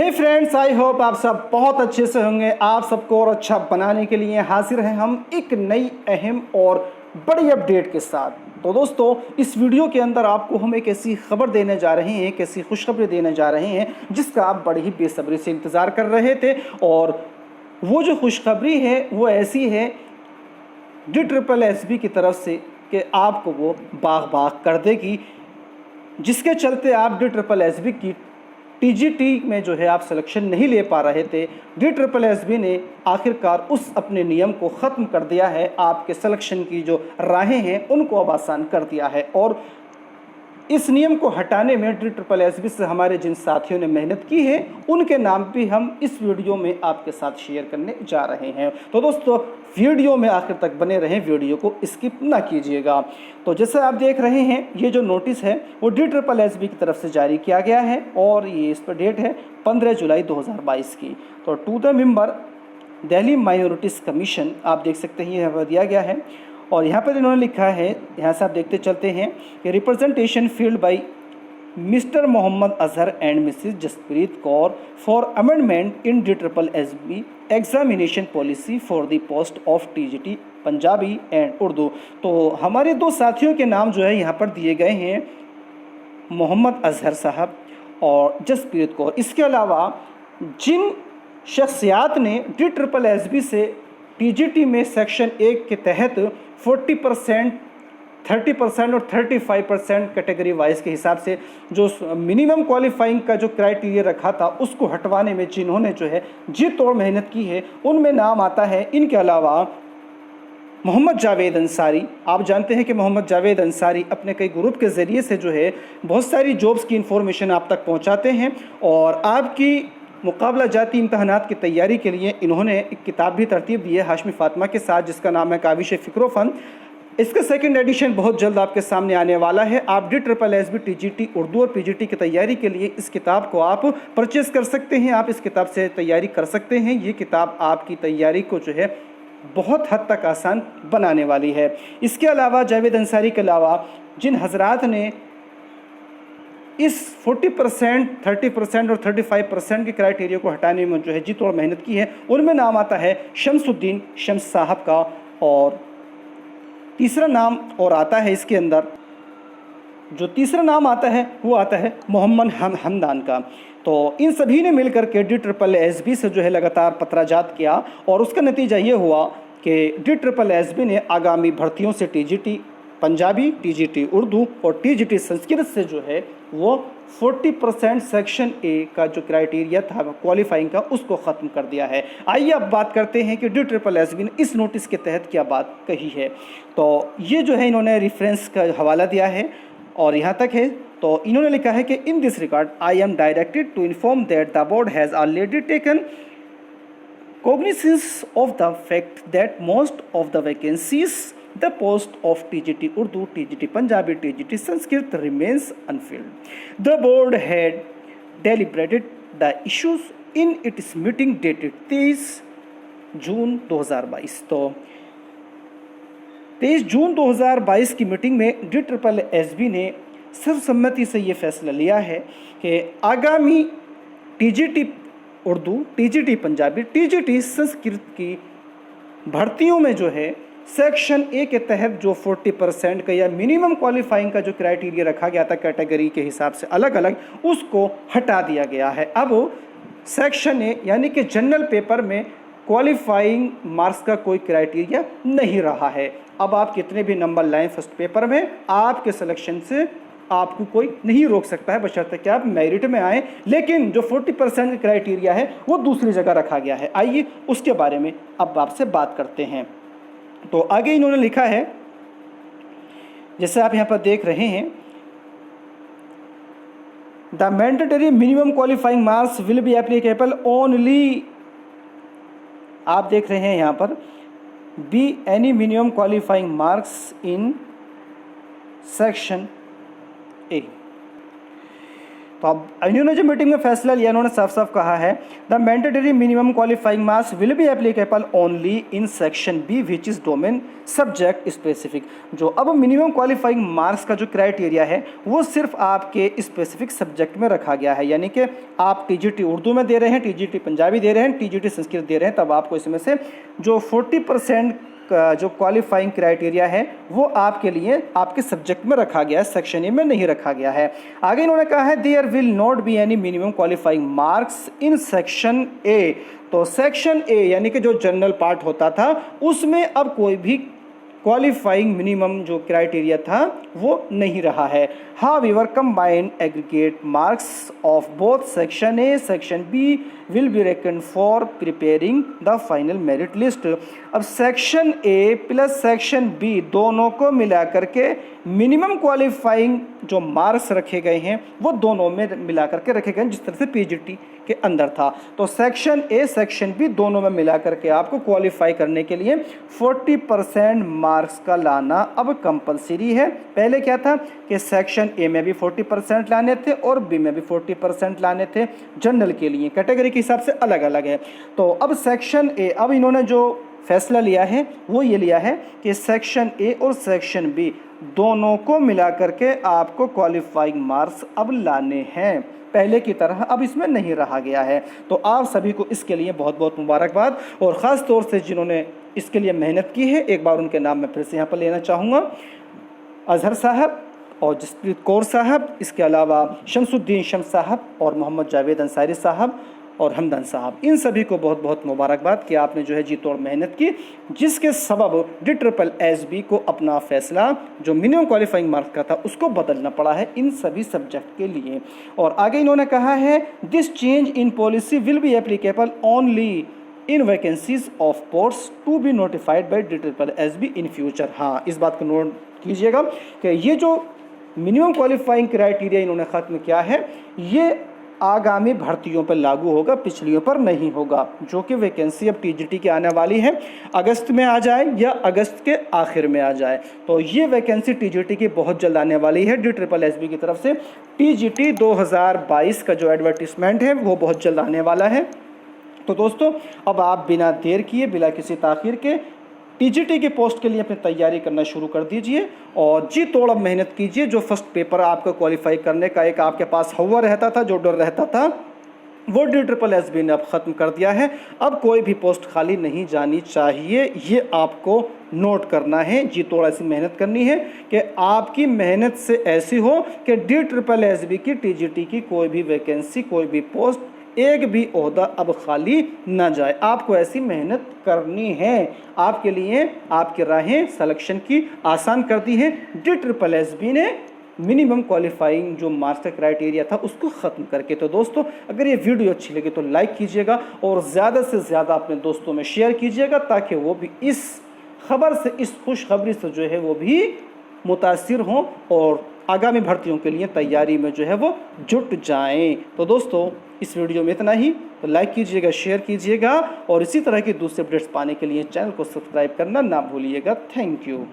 Hey friends, I hope आप सब बहुत अच्छे से होंगे। आप सबको और अच्छा बनाने के लिए हाजिर हैं हम एक नई अहम और बड़ी अपडेट के साथ। तो दोस्तों, इस वीडियो के अंदर आपको हम एक ऐसी खबर देने जा रहे हैं, एक ऐसी खुशखबरी देने जा रहे हैं जिसका आप बड़ी ही बेसब्री से इंतज़ार कर रहे थे। और वो जो खुशखबरी है वो ऐसी है DSSB की तरफ से कि आपको वो बाग बाग कर देगी, जिसके चलते आप DSSB की TGT में जो है आप सिलेक्शन नहीं ले पा रहे थे। DSSB ने आखिरकार उस अपने नियम को ख़त्म कर दिया है। आपके सिलेक्शन की जो राहें हैं उनको अब आसान कर दिया है। और इस नियम को हटाने में DSSB से हमारे जिन साथियों ने मेहनत की है उनके नाम भी हम इस वीडियो में आपके साथ शेयर करने जा रहे हैं। तो दोस्तों, वीडियो में आखिर तक बने रहें, वीडियो को स्किप ना कीजिएगा। तो जैसे आप देख रहे हैं, ये जो नोटिस है वो DSSB की तरफ से जारी किया गया है और ये इस पर डेट है 15 जुलाई 2022 की। तो to the member Delhi minorities commission, आप देख सकते हैं यहाँ पर दिया गया है। और यहाँ पर इन्होंने लिखा है, यहाँ से आप देखते चलते हैं कि representation field by Mr Mohammad Azhar and Mrs Jaspreet Kaur for amendment in DSSB examination policy for the post of TGT Punjabi and Urdu. तो हमारे दो साथियों के नाम जो है यहाँ पर दिए गए हैं, मोहम्मद अजहर साहब और जसप्रीत कौर। इसके अलावा जिन शख्सियात ने DSSB से TGT में सेक्शन 1 के तहत 40%, 30% और 35% कैटेगरी वाइज के हिसाब से जो मिनिमम क्वालिफाइंग का जो क्राइटेरिया रखा था उसको हटवाने में जिन्होंने जो है जी तोड़ मेहनत की है, उनमें नाम आता है इनके अलावा मोहम्मद जावेद अंसारी। आप जानते हैं कि मोहम्मद जावेद अंसारी अपने कई ग्रुप के ज़रिए से जो है बहुत सारी जॉब्स की इंफॉर्मेशन आप तक पहुंचाते हैं और आपकी मुकाबला जाती इम्तहानात की तैयारी के लिए इन्होंने एक किताब भी तरतीब दी है हाशमी फातिमा के साथ, जिसका नाम है काविश फ़िक्र फ़न। इसका सेकंड एडिशन बहुत जल्द आपके सामने आने वाला है। आप DSSB TGT उर्दू और PGT की तैयारी के लिए इस किताब को आप परचेज़ कर सकते हैं, आप इस किताब से तैयारी कर सकते हैं। ये किताब आपकी तैयारी को जो है बहुत हद तक आसान बनाने वाली है। इसके अलावा जावेद अंसारी के अलावा जिन हजरात ने इस 40%, 30% और 35% के क्राइटेरिया को हटाने में जो है जी तोड़ मेहनत की है, उनमें नाम आता है शमसुद्दीन शम्स साहब का। और तीसरा नाम और आता है इसके अंदर, जो तीसरा नाम आता है वो आता है मोहम्मद हमदान का। तो इन सभी ने मिलकर के DSSB से जो है लगातार पत्राजात किया और उसका नतीजा ये हुआ कि DSSB ने आगामी भर्तियों से TGT पंजाबी, TGT उर्दू और TGT संस्कृत से जो है वो 40% सेक्शन A का जो क्राइटेरिया था क्वालिफाइंग का, उसको ख़त्म कर दिया है। आइए अब बात करते हैं कि DSSB ने इस नोटिस के तहत क्या बात कही है। तो ये जो है इन्होंने रेफरेंस का हवाला दिया है और यहाँ तक है। तो इन्होंने लिखा है कि in this regard I am directed to inform that the board has already taken cognizance of the fact that most of the vacancies the post of TGT Urdu, TGT Punjabi, TGT Sanskrit remains unfilled. The board had deliberated the issues in its meeting dated 23 जून 2022। तो 23 जून 2022 की meeting में DSSB ने सर्वसम्मति से ये फैसला लिया है कि आगामी TGT Urdu, TGT Punjabi, TGT Sanskrit की भर्तियों में जो है सेक्शन A के तहत जो 40% का या मिनिमम क्वालिफाइंग का जो क्राइटेरिया रखा गया था कैटेगरी के हिसाब से अलग अलग, उसको हटा दिया गया है। अब सेक्शन A यानी कि जनरल पेपर में क्वालिफाइंग मार्क्स का कोई क्राइटेरिया नहीं रहा है। अब आप कितने भी नंबर लाएं फर्स्ट पेपर में, आपके सिलेक्शन से आपको कोई नहीं रोक सकता है, बशर्ते कि आप मेरिट में आएँ। लेकिन जो 40% क्राइटेरिया है वो दूसरी जगह रखा गया है। आइए उसके बारे में अब आपसे बात करते हैं। तो आगे इन्होंने लिखा है, जैसे आप यहाँ पर देख रहे हैं, the mandatory minimum qualifying marks will be applicable only, आप देख रहे हैं यहाँ पर, B any minimum qualifying marks in section A। तो अब इन्होंने जो मीटिंग में फैसला लिया, इन्होंने साफ साफ कहा है the mandatory minimum qualifying marks will be applicable only in section B which is domain subject specific. जो अब मिनिमम क्वालिफाइंग मार्क्स का जो क्राइटेरिया है वो सिर्फ आपके स्पेसिफिक सब्जेक्ट में रखा गया है, यानी कि आप टीजीटी उर्दू में दे रहे हैं, टीजीटी पंजाबी दे रहे हैं, टीजीटी संस्कृत दे रहे हैं, तब आपको इसमें से जो 40% जो क्वालिफाइंग क्राइटेरिया है वो आपके लिए आपके सब्जेक्ट में रखा गया है, सेक्शन ए में नहीं रखा गया है। आगे इन्होंने कहा है there will not be any minimum qualifying marks in section A. तो सेक्शन ए यानी कि जो जनरल पार्ट होता था उसमें अब कोई भी क्वालिफाइंग मिनिमम जो क्राइटेरिया था वो नहीं रहा है। However, combined aggregate marks of both section A, section B will be reckoned for preparing the final merit list। अब section A plus section B दोनों को मिला करके मिनिमम क्वालिफाइंग जो मार्क्स रखे गए हैं वो दोनों में मिला करके रखे गए हैं, जिस तरह से पीजीटी के अंदर था। तो सेक्शन ए सेक्शन बी दोनों में मिला करके आपको क्वालिफाई करने के लिए 40% मार्क्स का लाना अब कंपलसरी है। पहले क्या था कि सेक्शन ए में भी 40% लाने थे और बी में भी 40% लाने थे, जनरल के लिए कैटेगरी के हिसाब से अलग अलग है। तो अब सेक्शन ए, अब इन्होंने जो फैसला लिया है वो ये लिया है कि सेक्शन ए और सेक्शन बी दोनों को मिला करके आपको क्वालिफाइंग मार्क्स अब लाने हैं, पहले की तरह अब इसमें नहीं रहा गया है। तो आप सभी को इसके लिए बहुत बहुत मुबारकबाद, और ख़ास तौर से जिन्होंने इसके लिए मेहनत की है एक बार उनके नाम मैं फिर से यहाँ पर लेना चाहूँगा। अजहर साहब और जसप्रीत कौर साहब, इसके अलावा शमसुद्दीन शम्स साहब और मोहम्मद जावेद अंसारी साहब और हमदन साहब, इन सभी को बहुत बहुत मुबारकबाद कि आपने जो है जी तोड़ मेहनत की, जिसके सबब DSSB को अपना फैसला जो मिनिमम क्वालिफाइंग मार्क्स का था उसको बदलना पड़ा है इन सभी सब्जेक्ट के लिए। और आगे इन्होंने कहा है this change in policy will be applicable only in vacancies of posts to be notified by DSSB in future. हाँ, इस बात को नोट कीजिएगा कि ये जो मिनिमम क्वालिफाइंग क्राइटेरिया इन्होंने ख़त्म किया है ये आगामी भर्तियों पर लागू होगा, पिछलियों पर नहीं होगा। जो कि वैकेंसी अब टीजीटी की आने वाली है, अगस्त में आ जाए या अगस्त के आखिर में आ जाए, तो ये वैकेंसी टीजीटी की बहुत जल्द आने वाली है। DSSB की तरफ से टीजीटी 2022 का जो एडवर्टीजमेंट है वो बहुत जल्द आने वाला है। तो दोस्तों अब आप बिना देर किए, बिना किसी ताख़ीर के टीजीटी के पोस्ट के लिए अपनी तैयारी करना शुरू कर दीजिए और जी तोड़ अब मेहनत कीजिए। जो फर्स्ट पेपर आपका क्वालिफाई करने का एक आपके पास हवा रहता था, जो डर रहता था, वो DSSB ने अब ख़त्म कर दिया है। अब कोई भी पोस्ट खाली नहीं जानी चाहिए, ये आपको नोट करना है। जी तोड़ ऐसी मेहनत करनी है कि आपकी मेहनत से ऐसी हो कि DSSB की टीजीटी की कोई भी वैकेंसी, कोई भी पोस्ट, एक भी ओहदा अब खाली ना जाए। आपको ऐसी मेहनत करनी है। आपके लिए आपकी राहें सिलेक्शन की आसान कर दी है DSSB ने मिनिमम क्वालिफाइंग जो मार्क्स का क्राइटेरिया था उसको ख़त्म करके। तो दोस्तों अगर ये वीडियो अच्छी लगे तो लाइक कीजिएगा और ज़्यादा से ज़्यादा अपने दोस्तों में शेयर कीजिएगा ताकि वो भी इस खबर से, इस खुशखबरी से जो है वो भी मुतासिर हों और आगामी भर्तियों के लिए तैयारी में जो है वो जुट जाएं। तो दोस्तों इस वीडियो में इतना ही। तो लाइक कीजिएगा, शेयर कीजिएगा और इसी तरह की दूसरे अपडेट्स पाने के लिए चैनल को सब्सक्राइब करना ना भूलिएगा। Thank you.